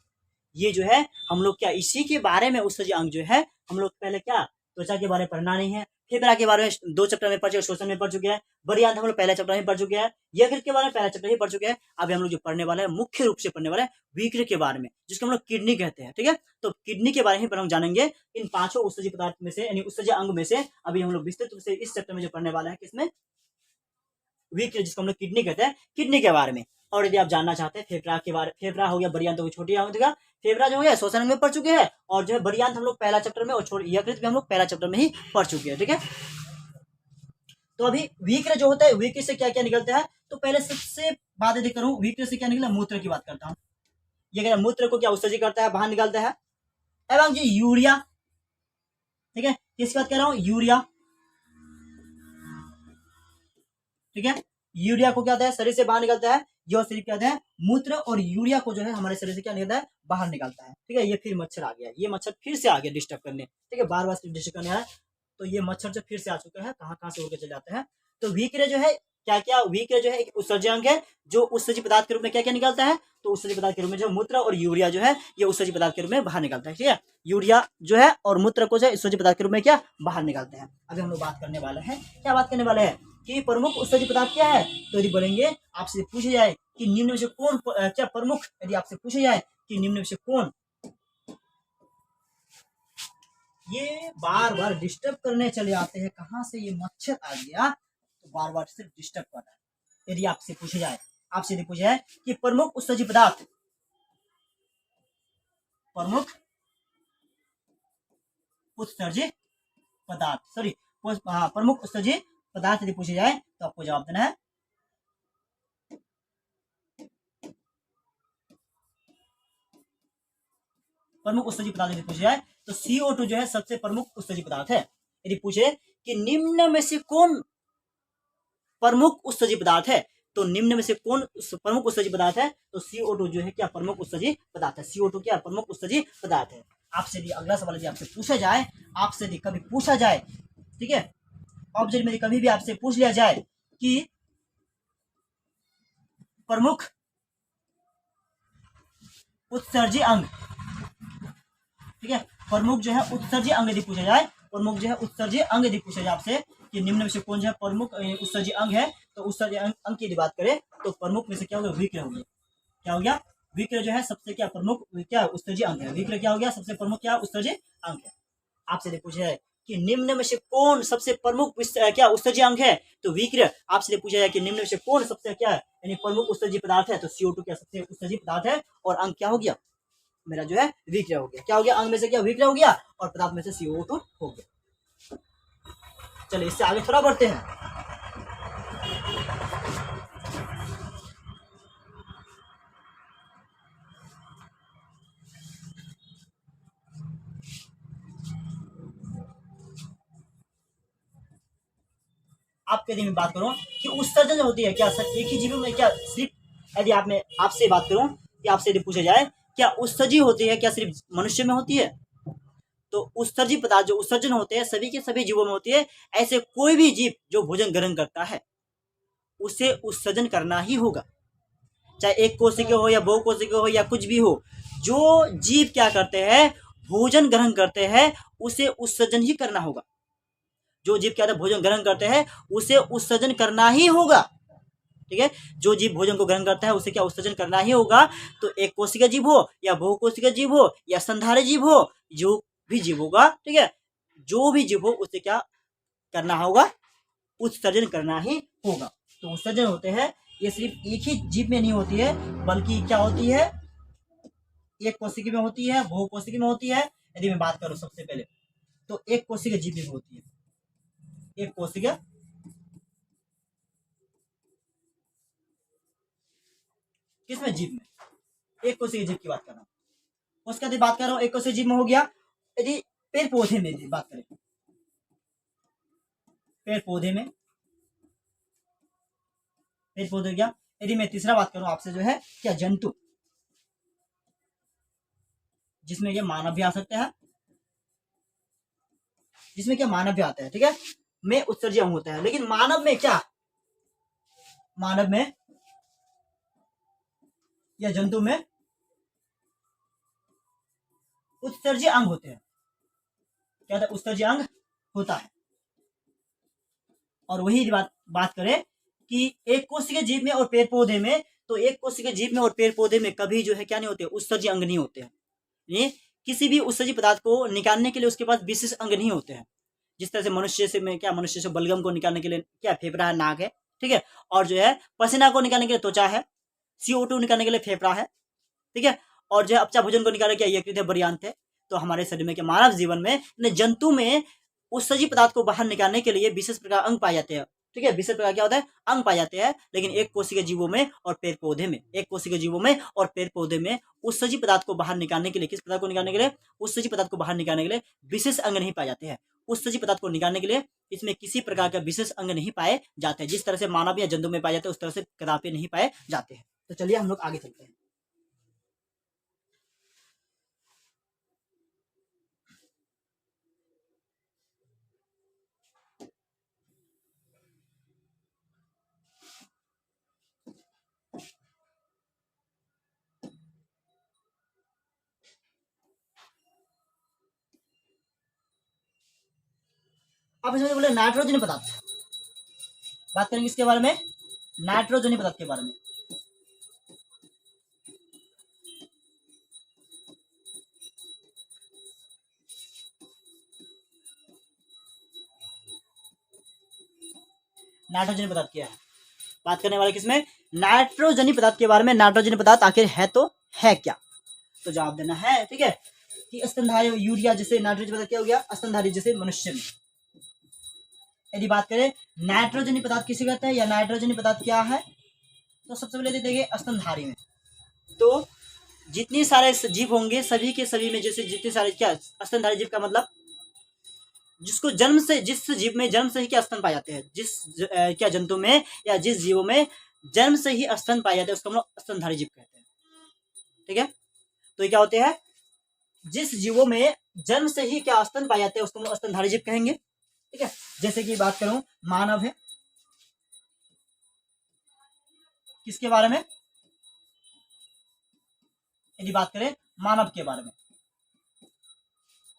ये जो है हम लोग क्या इसी के बारे में उत्सर्जी अंग जो है हम लोग पहले क्या त्वचा के बारे में पढ़ना नहीं है, फेफड़ा के बारे में 2 चैप्टर में पढ़ चुके, श्वसन में पढ़ चुके हैं, बड़ी आंत हम लोग पहला चैप्टर में पढ़ चुके हैं, यकृत के बारे में पहला चैप्टर ही पढ़ चुके हैं। अभी हम लोग जो पढ़ने वाले हैं मुख्य रूप से पढ़ने वाले हैं विक्र के बारे में, जिसको हम लोग किडनी कहते हैं। ठीक है, तो किडनी के बारे में पर हम जानेंगे, इन 5 उत्सर्जी पदार्थ में से यानी उत्सर्जी अंग में से अभी हम लोग विस्तृत रूप से इस चैप्टर में जो पढ़ने वाला है किसमें, विक्र, जिसको हम लोग किडनी कहते हैं, किडनी के बारे में। और यदि आप जानना चाहते हैं फेफड़ा के बारे, फेफड़ा हो गया, बड़ी आंत हो गई, छोटी आंत हो गया, फेफड़ा जो है श्वसन में पढ़ चुके हैं, और जो है बड़ी आंत हम लोग पहला चैप्टर में, और यकृत भी हम लोग पहला चैप्टर में ही पढ़ चुके हैं। ठीक है, तो अभी वीक जो होता है, वीक से क्या क्या निकलता है, तो पहले सबसे बात यदि करूं वीक से क्या निकला, मूत्र की बात करता हूं। ये क्या मूत्र को क्या उत्सर्जित करता है, बाहर निकालता है। एवं जो यूरिया, ठीक है, किसकी बात कर रहा हूं, यूरिया, ठीक है, यूरिया को क्या होता है शरीर से बाहर निकलता है, जो शरीर क्या होता है मूत्र और यूरिया को जो है हमारे शरीर से क्या निकलता है, बाहर निकालता है। ठीक है, ये फिर मच्छर आ गया, ये मच्छर फिर से आ गया डिस्टर्ब करने, ठीक है, बार बार डिस्टर्ब करने आया, तो ये मच्छर जो फिर से आ चुका है, कहाँ कहाँ से उड़ के चले जाते हैं। तो वीक जो है क्या क्या, वीक जो है एक उत्सर्जक अंग है, जो उत्सर्जित पदार्थ के रूप में क्या क्या निकलता है, तो उत्सर्जित पदार्थ के रूप में जो मूत्र और यूरिया जो है ये उत्सर्जित पदार्थ के रूप में बाहर निकलता है। ठीक है, यूरिया जो है और मूत्र को जो है उत्सर्जित पदार्थ के रूप में क्या बाहर निकालते हैं। अभी हम लोग बात करने वाले हैं, क्या बात करने वाले हैं कि प्रमुख उत्सर्जित पदार्थ क्या है। तो यदि बोलेंगे आपसे पूछे जाए कि निम्न में से कौन क्या प्रमुख, यदि आपसे पूछे जाए कि निम्न में से कौन, ये बार बार डिस्टर्ब करने चले आते हैं, कहां से ये मच्छर आ गया, तो बार बार सिर्फ डिस्टर्ब कर रहा है। यदि आपसे पूछे जाए, आपसे यदि पूछे जाए कि प्रमुख उत्सर्जित पदार्थ, प्रमुख उत्सर्जित पदार्थ, सॉरी प्रमुख उत्सर्जित पदार्थ यदि पूछे जाए तो आपको जवाब देना है प्रमुख उत्सर्जित पदार्थ। यदि पूछे जाए तो CO2 जो है सबसे प्रमुख उत्सर्जित पदार्थ है। यदि पूछे कि निम्न में से कौन प्रमुख उत्सर्जित पदार्थ है, तो निम्न में से कौन प्रमुख उत्सर्जित पदार्थ है, तो CO2 जो है क्या प्रमुख उत्सर्जित पदार्थ है। CO2 क्या प्रमुख उत्सर्जित पदार्थ है। आपसे यदि अगला सवाल यदि आपसे पूछा जाए, आपसे यदि कभी पूछा जाए, ठीक है, ऑब्जेक्ट में कभी भी आपसे पूछ लिया जाए कि प्रमुख उत्सर्जी अंग, ठीक है, प्रमुख जो है उत्सर्जी अंग यदि पूछा जाए, प्रमुख जो है उत्सर्जी अंग यदि पूछा जाए आपसे कि निम्न में से कौन जो है प्रमुख उत्सर्जी अंग है, तो उत्सर्जी अंग की यदि बात करें तो प्रमुख में से क्या होगा, विक्र हो गया। क्या हो गया, विक्र जो है सबसे क्या प्रमुख क्या उत्सर्जी अंग है। विक्र क्या हो गया, सबसे प्रमुख क्या उत्सर्जी अंग है। आपसे यदि पूछा जाए कि निम्न में से कौन सबसे प्रमुख क्या उत्सर्जी अंग है, तो विक्र। आपसे पूछा जाए कि निम्न में से कौन सबसे क्या है यानी प्रमुख उत्सर्जी पदार्थ है, तो CO2 क्या सबसे उत्सर्जी पदार्थ है, और अंग क्या हो गया मेरा जो है विक्र हो गया। क्या हो गया, अंग में से क्या विक्र हो गया और पदार्थ में से CO2 हो गया। चलिए इससे आगे थोड़ा बढ़ते हैं। आपके यदि मैं बात करूं कि उत्सर्जन होती है क्या सर एक ही जीव में, क्या सिर्फ यदि आपसे बात करूं कि आपसे यदि पूछा जाए क्या उत्सर्जी होती है क्या सिर्फ मनुष्य में होती है, तो उत्सर्जी पदार्थ जो उत्सर्जन होते हैं सभी के सभी जीवों में होती है। ऐसे कोई भी जीव जो भोजन ग्रहण करता है उसे उत्सर्जन करना ही होगा, चाहे एक कोशिका हो या बहु कोशिका हो या कुछ भी हो। जो जीव क्या करते हैं भोजन ग्रहण करते हैं उसे उत्सर्जन ही करना होगा। जो जीव क्या भोजन ग्रहण करते हैं उसे उत्सर्जन करना ही होगा। ठीक है, जो जीव भोजन को ग्रहण करता है उसे क्या उत्सर्जन करना ही होगा। तो एक कोशिका जीव हो या बहुकोशिका जीव हो या स्तनधारी जीव हो, जो भी जीव होगा, ठीक है, जो भी जीव हो उसे क्या करना होगा, उत्सर्जन करना ही होगा। तो उत्सर्जन होते हैं ये सिर्फ एक ही जीव में नहीं होती है, बल्कि क्या होती है एक कोशिका में होती है, बहुकोशिका में होती है। यदि मैं बात करूं सबसे पहले तो एक कोशिका जीव में होती है, एक कोशिका किसमें जीव में, एक कोशिका जीव की बात कर रहा हूं। उसके बाद बात कर रहा हूं एक कोशिका जीव में हो गया। यदि पेड़ पौधे में बात करें, पेड़ पौधे में पेड़ पौधे क्या, यदि मैं तीसरा बात करूं आपसे जो है क्या जंतु, जिसमें ये मानव भी आ सकता है, जिसमें क्या मानव भी आता है, ठीक है, में उत्सर्जी अंग होता है। लेकिन मानव में क्या, मानव में या जंतु में उत्सर्जी अंग होते हैं। क्या उत्सर्जी अंग होता है। और वही बात करें कि एक कोशिका जीव में और पेड़ पौधे में, तो एक कोशिका जीव में और पेड़ पौधे में कभी जो है क्या नहीं होते, उत्सर्जी अंग नहीं होते हैं। किसी भी उत्सर्जी पदार्थ को निकालने के लिए उसके पास विशेष अंग नहीं होते हैं। जिस तरह से मनुष्य से में क्या, मनुष्य से बलगम को निकालने के लिए क्या फेफड़ा है, नाक है, ठीक है, और जो है पसीना को निकालने के लिए त्वचा है, CO2 निकालने के लिए फेफड़ा है, ठीक है, और जो है अपचा भोजन को निकालने के लिए यकृत है, बरियांत है। तो हमारे शरीर में क्या मानव जीवन में जंतु में उत्सर्जी पदार्थ को बाहर निकालने के लिए विशेष प्रकार अंग पाए जाते हैं। ठीक है, विशेष प्रकार क्या होता है, अंग पाए जाते हैं, लेकिन एक कोशिकीय जीवों में और पेड़ पौधे में, एक कोशिकीय जीवों में और पेड़ पौधे में उत्सर्जी पदार्थ को बाहर निकालने के लिए, किस पदार्थ को निकालने के लिए, उत्सर्जी पदार्थ को बाहर निकालने के लिए विशेष अंग नहीं पाए जाते हैं। उत्सर्जी पदार्थ को निकालने के लिए इसमें किसी प्रकार का विशेष अंग नहीं पाए जाते हैं, जिस तरह से मानव या जंतु में पाए जाते हैं उस तरह से कदापि नहीं पाए जाते हैं। तो चलिए हम लोग आगे चलते हैं। अब इसमें बोले नाइट्रोजन पदार्थ, बात करेंगे इसके बारे में, नाइट्रोजन पदार्थ के बारे में। नाइट्रोजन पदार्थ क्या है, बात करने वाले किसमें, नाइट्रोजनी पदार्थ के बारे में। नाइट्रोजनी पदार्थ आखिर है तो है क्या, तो जवाब देना है, ठीक है, कि स्तनधारी यूरिया जैसे नाइट्रोजन पदार्थ क्या हो गया, स्तनधारी जैसे मनुष्य में। यदि बात करें नाइट्रोजनी पदार्थ किसे कहते हैं या नाइट्रोजनी पदार्थ क्या है, तो सबसे पहले देखेंगे स्तनधारी में। तो जितनी सारे जीव होंगे सभी के सभी में, जैसे जितने सारे क्या स्तनधारी जीव का मतलब जिसको जन्म से, जिस जीव में जन्म से ही क्या स्तन पाए जाते हैं, जिस क्या जंतु में या जिस जीवों में जन्म से ही स्तन पाए जाते हैं उसको हम लोग स्तनधारी जीव कहते हैं, ठीक है। तो ये क्या होते हैं, जिस जीवों में जन्म से ही क्या स्तन पाए जाते हैं उसको हम लोग स्तनधारी जीव कहेंगे, ठीक है। जैसे कि बात करूं मानव है, किसके बारे में, यदि बात करें मानव के बारे में,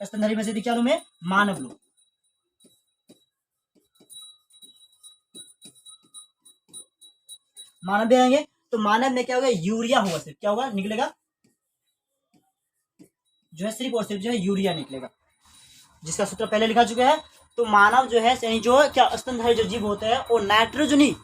स्तनधारी में से क्या लूं मैं, मानव लूं। मानव भी आएंगे तो मानव में क्या होगा, यूरिया होगा, सिर्फ क्या होगा निकलेगा, जो है सिर्फ और सिर्फ जो है यूरिया निकलेगा, जिसका सूत्र पहले लिखा चुके हैं। तो मानव जो है यानी जो क्या स्तनधारी जो जीव होते हैं वो नाइट्रोजनी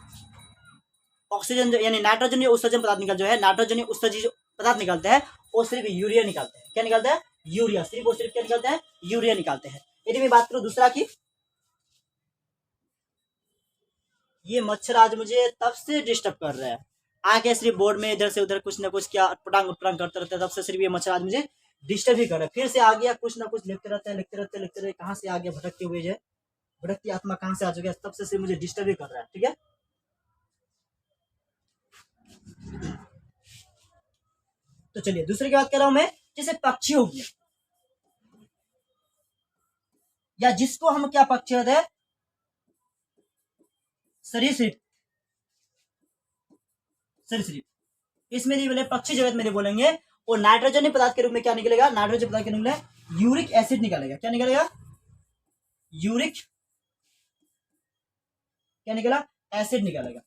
ऑक्सीजन यानी नाइट्रोजनी उत्सर्जन पदार्थ निकल जो है, नाइट्रोजनी उत्सर्जी जो पदार्थ निकालते हैं वो सिर्फ यूरिया निकालते हैं। क्या निकालते हैं, यूरिया, सिर्फ और सिर्फ क्या निकालते हैं, यूरिया निकालते हैं। यदि मैं बात करूं दूसरा की, ये मच्छर आज मुझे तब से डिस्टर्ब कर रहा है, आके सिर्फ बोर्ड में इधर से उधर कुछ ना कुछ क्या अटपटांग उटपटांग करते रहते हैं, तब से सिर्फ ये मच्छर आज मुझे डिस्टर्ब ही कर रहा है। फिर से आ गया, कुछ ना कुछ लिखते रहते हैं, लिखते रहते हैं, लिखते रहते, कहाँ से आ गया भटकते हुए, जो है भटकती आत्मा कहाँ से आ चुकी है, तब से सिर्फ मुझे डिस्टर्ब ही कर रहा है, ठीक है। तो चलिए दूसरे की बात कर रहा हूं मैं, जैसे पक्षी हो गया, या जिसको हम क्या पक्षी होते हैं, सरीसृप, सरीसृप, इसमें नहीं बोले पक्षी जगत में नहीं बोलेंगे, और नाइट्रोजन पदार्थ के रूप में क्या निकलेगा, नाइट्रोजन पदार्थ के रूप में यूरिक एसिड निकलेगा। क्या निकलेगा, यूरिक, क्या निकला, एसिड निकलेगा।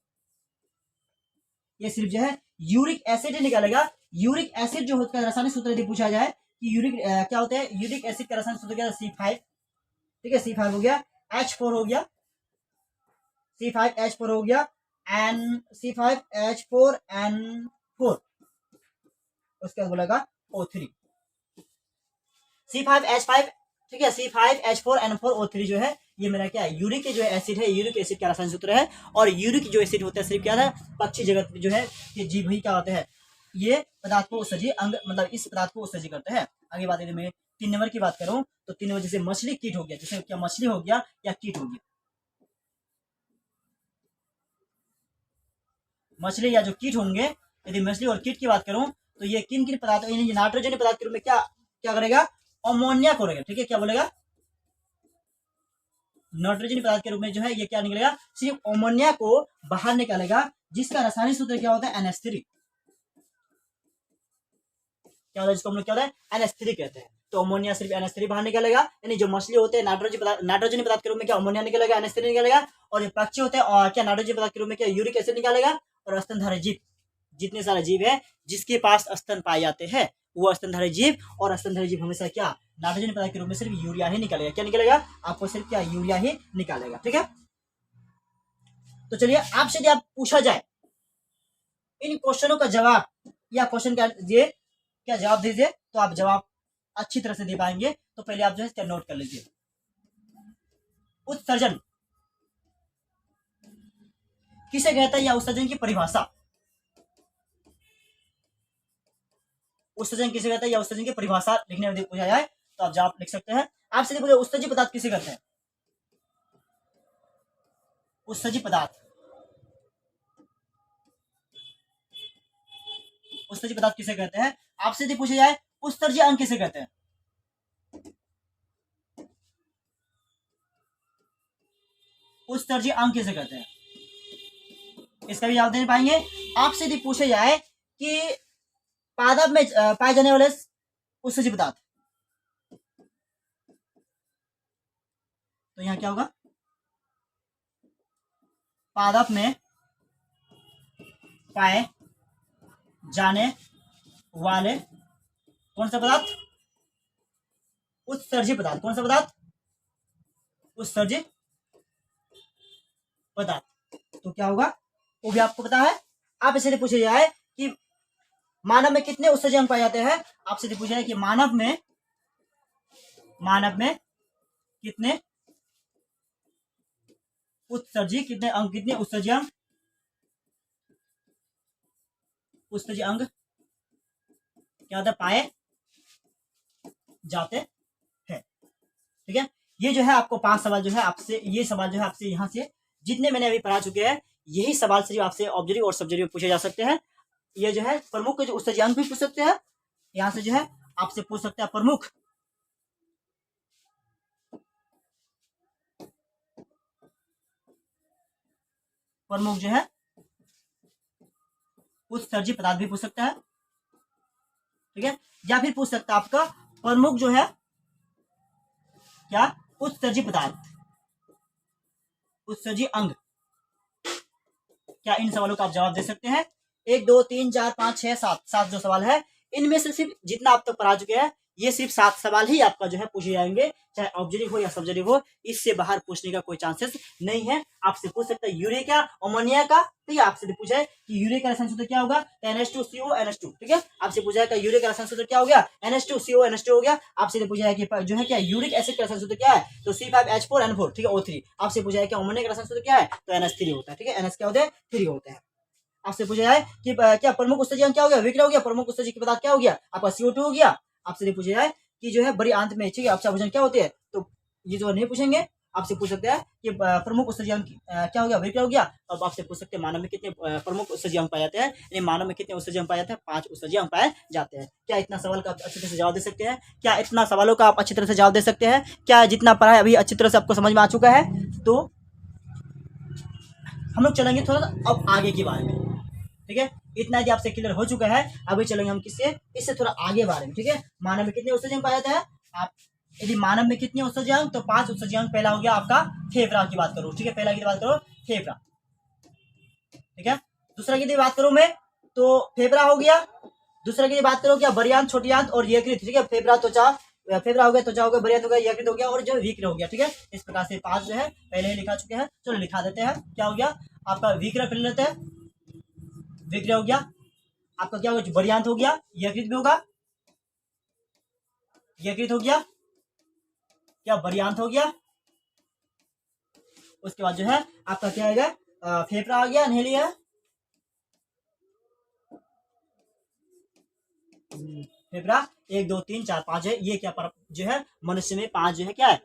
ये सिर्फ जो है यूरिक एसिड ही निकलेगा। यूरिक एसिड जो होता है, रासायनिक सूत्र यदि पूछा जाए कि यूरिक क्या होता है, यूरिक एसिड का रासायनिक सूत्र क्या है, C5, ठीक है, C5 हो गया, H4 हो गया, C5H4 हो गया, एन C5H4N4, उसके बाद बोलेगा O3, C5H5, ठीक है, C5H4N4O3 जो है ये मेरा क्या है, यूरिक जो है एसिड है, यूरिक एसिड का रासायनिक सूत्र है। और यूरिक जो एसिड होता है सिर्फ क्या है, पक्षी जगत जो है ये जीव ही क्या होते हैं, ये पदार्थ को उत्सर्जी अंग, मतलब इस पदार्थ को उत्सर्जी करते हैं। आगे बात यदि मैं 3 नंबर की बात करूं तो 3 नंबर जैसे मछली कीट हो गया, जैसे क्या मछली हो गया या कीट हो गया, मछली या जो कीट होंगे, यदि मछली और कीट की बात करूं तो ये किन किन पदार्थ नाइट्रोजन पदार्थ के रूप में क्या क्या करेगा, अमोनिया को रहेगा, ठीक है, क्या बोलेगा, नाइट्रोजन पदार्थ के रूप में जो है ये क्या निकलेगा, सिर्फ अमोनिया को बाहर निकालेगा, जिसका रासायनिक सूत्र क्या होता है, NH3, क्या होता है, जिसको हम लोग क्या होता है, NH3 कहते हैं। तो अमोनिया सिर्फ NH3 बाहर निकलेगा, यानी जो मछली होते हैं नाइट्रोजन पदार्थ के रूप में क्या अमोनिया निकलेगा, NH3 निकलेगा, और ये पक्षी होते हैं और क्या नाइट्रोजन पदार्थ के रूप में क्या यूरिक एसिड निकालेगा, और स्तनधारी जीव, जितने सारे जीव है जिसके पास स्तन पाए जाते हैं वो स्तनधारी जीव, और स्तनधारी जीव हमेशा क्या नाइट्रोजन पदार्थ के रूप में सिर्फ यूरिया ही निकालेगा। क्या निकलेगा, आपको सिर्फ क्या यूरिया ही निकालेगा, ठीक है। तो चलिए आपसे यदि आप पूछा जाए इन क्वेश्चनों का जवाब, या क्वेश्चन क्या जवाब दीजिए, तो आप जवाब अच्छी तरह से दे पाएंगे। तो पहले आप जो है नोट कर लीजिए, उत्सर्जन, किसे कहता है या उत्सर्जन की परिभाषा, उत्सर्जन किसे कहता है या उत्सर्जन की परिभाषा लिखने में पूछा जाए तो आप जवाब लिख सकते हैं। आपसे पूछे उत्सर्जी पदार्थ किसे कहते हैं, उत्सर्जी पदार्थ, उत्सर्जी पदार्थ किसे कहते हैं। आपसे यदि पूछा जाए उत्सर्जी अंग किसे कहते हैं, उत्सर्जी अंग किसे कहते हैं, इसका भी जवाब दे पाएंगे। आपसे यदि पूछा जाए कि पादप में पाए जाने वाले उत्सर्जी पदार्थ, तो यहां क्या होगा, पादप में पाए जाने वाले कौन सा पदार्थ, उत्सर्जी पदार्थ, कौन सा पदार्थ, उत्सर्जी पदार्थ, तो क्या होगा वो भी आपको पता है। आप इसे पूछा जाए कि मानव में कितने उत्सर्जी अंग पाए जाते हैं, आपसे पूछा जाए कि मानव में कितने उत्सर्जी, कितने अंग, कितने उत्सर्जी अंग, उत्सर्जी अंग क्या होता है, पाए जाते हैं। ठीक है, ये जो है आपको 5 सवाल जो है आपसे, ये सवाल जो है आपसे यहाँ से जितने मैंने अभी पढ़ा चुके हैं, यही सवाल सिर्फ आपसे ऑब्जेक्टिव और सब्जेक्टिव पूछे जा सकते हैं। ये जो है प्रमुख जो उत्सर्जी अंग भी पूछ सकते हैं, यहाँ से जो है आपसे पूछ सकते हैं प्रमुख जो है उत्सर्जी पदार्थ भी पूछ सकता है। ठीक है, या फिर पूछ सकता है आपका प्रमुख जो है क्या, उत्सर्जी पदार्थ, उत्सर्जी अंग, क्या इन सवालों का आप जवाब दे सकते हैं। 1 2 3 4 5 6 7 जो सवाल है, इनमें से सिर्फ जितना आप तक पढ़ा चुके हैं ये सिर्फ 7 सवाल ही आपका जो है पूछे जाएंगे, चाहे ऑब्जेक्टिव हो या सब्जेक्टिव हो, इससे बाहर पूछने का कोई चांसेस नहीं है। आपसे पूछ सकता है यूरिया अमोनिया का, ठीक है, आपसे पूछा है कि यूरिया का रसायन सूत्र क्या होगा, NH2CO NH2, ठीक है, आपसे पूछा है कि यूरिया का रसायन सूत्र क्या हो गया, NH2CO NH2 हो गया। आपसे पूछा है कि जो है क्या यूरिक एसिड का रसायन सूत्र क्या है, तो C5H4N4, ठीक है, O3। आपसे पूछा है कि अमोनिया का रसायन सूत्र क्या है, तो NH3 होता है। ठीक है, NH क्या होता है, 3 होता है। आपसे पूछा जाए कि क्या प्रमुख उत्सर्जी अंग क्या हो गया, विक्रय हो गया, प्रमुख उत्सर्जी के पदार्थ क्या हो गया, आपका CO2 हो गया। आपसे पूछा जाए कि जो है बड़ी आंत में, ठीक है, अपचा भोजन क्या होते हैं, तो ये जो नहीं पूछेंगे। आपसे पूछ सकते हैं कि प्रमुख उत्सर्जी अंग क्या हो गया, विक्रय हो गया। अब आपसे पूछ सकते हैं मानव में कितने प्रमुख उत्सर्जी अंग पाए जाते हैं, यानी मानव में कितने उत्सर्जी अंग पाए जाते हैं, 5 उत्सर्जी अंग पाए जाते हैं। क्या इतना सवाल का आप अच्छी तरह से जवाब दे सकते हैं, क्या इतना सवालों का आप अच्छी तरह से जवाब दे सकते हैं, क्या जितना पढ़ा है अभी अच्छी तरह से आपको समझ में आ चुका है। तो हम लोग चलेंगे थोड़ा अब आगे के बारे में, ठीक है, इतना यदि आपसे क्लियर हो चुका है, अभी चलेंगे हम किससे, इससे थोड़ा आगे बारे में। ठीक है, मानव में कितने उत्सर्जी अंग पाए जाते हैं, आप यदि मानव में कितने उत्सर्जी अंग, तो 5 उत्सर्जी अंग। पहला हो गया आपका फेफड़ा की बात करो, ठीक है, पहला की बात करो फेफड़ा, ठीक है। दूसरा की बात करूं मैं तो फेफड़ा हो गया, दूसरा की बात करो क्या, बड़ी आंत, छोटी आंत और यकृत, ठीक है, फेफड़ा त्वचा, फेफड़ा हो गया, त्वचा हो गया, बड़ी आंत हो गया, यकृत हो गया और जो विक्र हो गया। ठीक है, इस प्रकार से 5 जो है पहले ही लिखा चुके हैं, चलो लिखा देते हैं। क्या हो गया आपका विक्र पहले लेते हैं, विक्र हो गया आपका, क्या होगा बड़ी आंत हो गया, यकृत भी होगा, यकृत हो गया, क्या बड़ी आंत हो गया। उसके बाद जो है आपका क्या आएगा, फेफड़ा आ गया, नहेली है, फेफड़ा 1 2 3 4 5 है। ये क्या जो है मनुष्य में 5 जो है क्या है,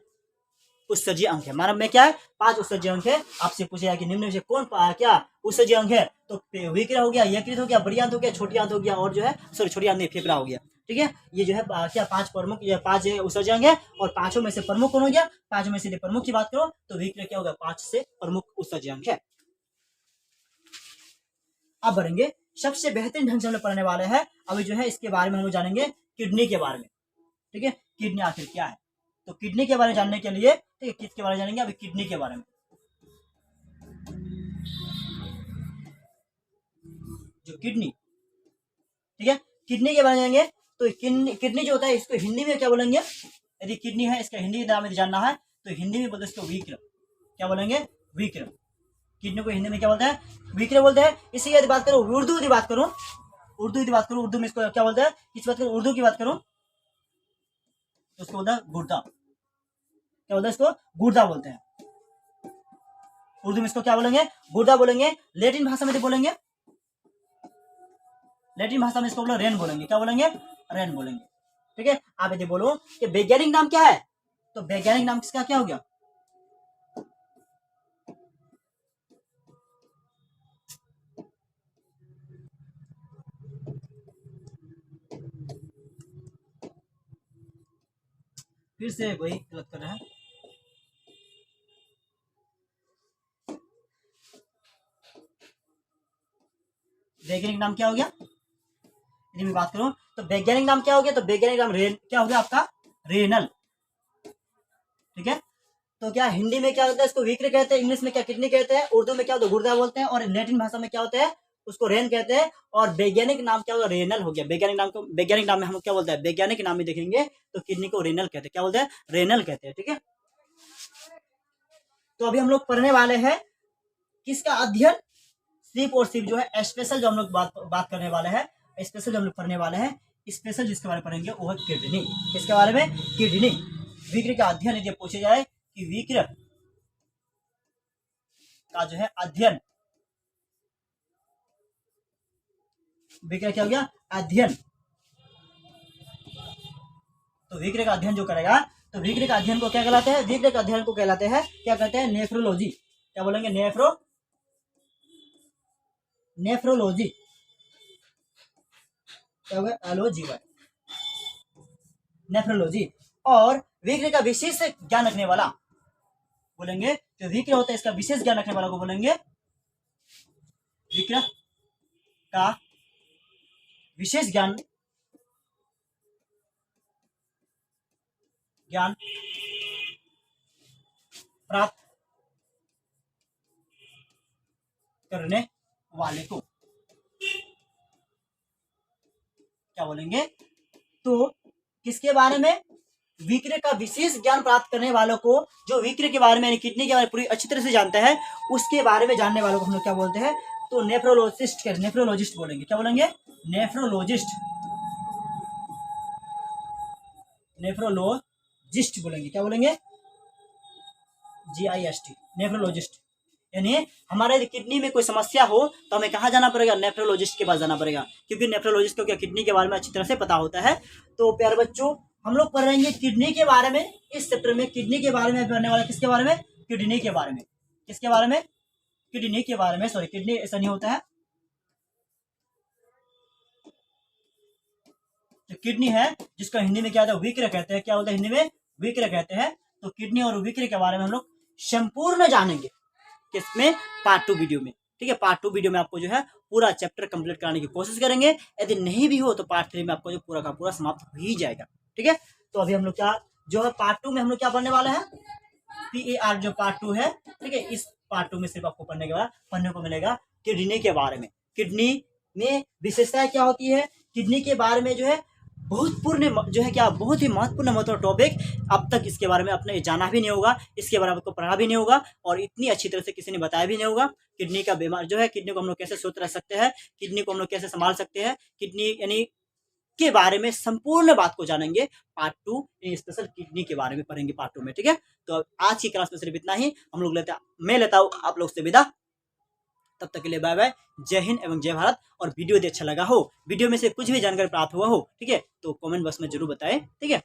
उत्सर्जी अंग है। मानव में क्या है, 5 उत्सर्जी अंग है। आपसे पूछेगा कि निम्न में से कौन क्या उत्सर्जी अंग है, तो विक्र हो गया, यकृत हो गया, बड़ी आंत हो गया, छोटी आंत हो गया और जो है सॉरी छोटी आंत नहीं, फेफड़ा हो गया। ठीक है, ये जो है क्या 5 प्रमुख, ये 5 उत्सर्जी अंग है और 5 में से प्रमुख कौन हो गया, 5 में से प्रमुख की बात करो तो विक्र क्या होगा, 5 से प्रमुख उत्सर्जी अंग है। अब बढ़ेंगे सबसे बेहतरीन ढंग से हम लोग पढ़ने वाले हैं अभी जो है इसके बारे में हम लोग जानेंगे किडनी के बारे में। ठीक है, किडनी आखिर क्या है, तो किडनी के बारे में जानने के लिए, ठीक है, किसके बारे में जानेंगे अभी, किडनी के बारे में। जो किडनी, ठीक है, किडनी के बारे में जानेंगे तो किडनी जो होता है इसको हिंदी में क्या बोलेंगे, यदि किडनी है इसका हिंदी नाम यदि जानना है तो हिंदी में बोलते हैं इसको विक्र, क्या बोलेंगे, विक्र। किडनी को हिंदी में क्या बोलते हैं, विक्र बोलते हैं। इसी यदि बात करो उर्दू की बात करूं, उर्दू की बात करूं, उर्दू में इसको क्या बोलते हैं, इस बात करूं उर्दू की बात करूं तो उसको बोलता है गुर्दा, क्या बोलते हैं इसको, गुर्दा बोलते हैं। उर्दू में इसको क्या बोलेंगे, गुर्दा बोलेंगे। लैटिन भाषा में बोलेंगे, लैटिन भाषा में इसको बोलो रेन बोलेंगे, क्या बोलेंगे, रेन बोलेंगे। ठीक है, आप यदि बोलो कि वैज्ञानिक नाम क्या है, तो वैज्ञानिक नाम किसका क्या हो गया, फिर से वही गलत कर रहे हैं। वैज्ञानिक नाम क्या हो गया, यदि मैं बात करूं तो वैज्ञानिक नाम क्या हो गया, तो वैज्ञानिक नाम क्या हो गया आपका, रेनल। ठीक है, तो क्या हिंदी में क्या होता है, इसको विक्र कहते हैं, इंग्लिश में क्या किडनी कहते हैं, उर्दू में क्या होता है गुर्दा बोलते हैं, और लैटिन भाषा में क्या होता है उसको रेन कहते हैं। और वैज्ञानिक नाम क्या होगा, रेनल हो गया। वैज्ञानिक नाम को, वैज्ञानिक नाम में हम क्या बोलते हैं, वैज्ञानिक नाम में देखेंगे तो किडनी को रेनल कहते हैं, क्या बोलते हैं, रेनल कहते हैं। ठीक है, तो अभी हम लोग पढ़ने वाले हैं किसका अध्ययन, स्लीप और स्लीप जो है स्पेशल, जो हम लोग बात करने वाले हैं, स्पेशल जो हम लोग पढ़ने वाले हैं, स्पेशल जिसके बारे में पढ़ेंगे वो है किडनी। किसके बारे में, किडनी। विक्र का अध्ययन यदि पूछे जाए कि विक्र का जो है अध्ययन, विक्र क्या हो गया, अध्ययन। तो विक्र का अध्ययन जो करेगा, तो विक्र का अध्ययन को क्या कहलाते हैं, विक्र का अध्ययन को कहलाते हैं, क्या कहते हैं, नेफ्रोलॉजी। क्या बोलेंगे, नेफ्रोलॉजी। क्या होगा, LOGY, नेफ्रोलॉजी। और विक्र का विशेष ज्ञान रखने वाला बोलेंगे, जो विक्र होता है इसका विशेष ज्ञान रखने वाला को बोलेंगे विक्र का विशेष ज्ञान प्राप्त करने वाले को क्या बोलेंगे, तो किसके बारे में, विक्र का विशेष ज्ञान प्राप्त करने वालों को, जो विक्र के बारे में, किडनी के बारे में पूरी अच्छी तरह से जानता है, उसके बारे में जानने वालों को हम लोग क्या बोलते हैं, तो नेफ्रोलॉजिस्ट, नेफ्रोलॉजिस्ट बोलेंगे। क्या बोलेंगे, नेफ्रोलॉजिस्ट, नेफ्रोलॉजिस्ट बोलेंगे। क्या बोलेंगे, GIST, नेफ्रोलॉजिस्ट। यानी हमारे किडनी में कोई समस्या हो तो हमें कहाँ जाना पड़ेगा, नेफ्रोलॉजिस्ट के पास जाना पड़ेगा, क्योंकि नेफ्रोलॉजिस्ट को क्या किडनी के बारे में अच्छी तरह से पता होता है। तो प्यारे बच्चों, हम लोग पढ़ रहे किडनी के बारे में, इस चैप्टर में किडनी के बारे में पढ़ने वाला, किसके बारे में, किडनी के बारे में, किसके बारे में, किडनी के बारे में। सॉरी, किडनी ऐसा नहीं होता है, जो किडनी है जिसको हिंदी में क्या होता है, विक्र कहते हैं। क्या होता है हिंदी में, विक्र कहते हैं। तो किडनी और विक्र के बारे में हम लोग संपूर्ण जानेंगे, किसमें, पार्ट 2 वीडियो में। ठीक है, पार्ट 2 वीडियो में आपको जो है पूरा चैप्टर कंप्लीट कराने की कोशिश करेंगे। यदि नहीं भी हो तो पार्ट 3 में आपको जो पूरा का पूरा समाप्त हो ही जाएगा। ठीक है, तो अभी हम लोग क्या जो है पार्ट 2 में हम लोग क्या पढ़ने वाले हैं, PAR जो पार्ट 2 है। ठीक है, इस पार्ट 2 में सिर्फ आपको पढ़ने के बाद पढ़ने को मिलेगा किडनी के बारे में। किडनी में विशेषताएं क्या होती है, किडनी के बारे में जो है बहुत जो है क्या बहुत ही महत्वपूर्ण टॉपिक, अब तक इसके बारे में आपने जाना भी नहीं होगा, इसके बारे में आपको पढ़ा भी नहीं होगा, और इतनी अच्छी तरह से किसी ने बताया भी नहीं होगा। किडनी का बीमार जो है, किडनी को हम लोग कैसे स्वस्थ रख सकते हैं, किडनी को हम लोग कैसे संभाल सकते हैं, किडनी यानी के बारे में संपूर्ण बात को जानेंगे। पार्ट 2 स्पेशल किडनी के बारे में पढ़ेंगे पार्ट 2 में। ठीक है, तो आज की क्लास में सिर्फ इतना ही हम लोग मैं लेता हूँ आप लोग से विदा। तब तक के लिए बाय बाय, जय हिंद एवं जय भारत। और वीडियो यदि अच्छा लगा हो, वीडियो में से कुछ भी जानकारी प्राप्त हुआ हो, ठीक है, तो कमेंट बॉक्स में जरूर बताएं। ठीक है।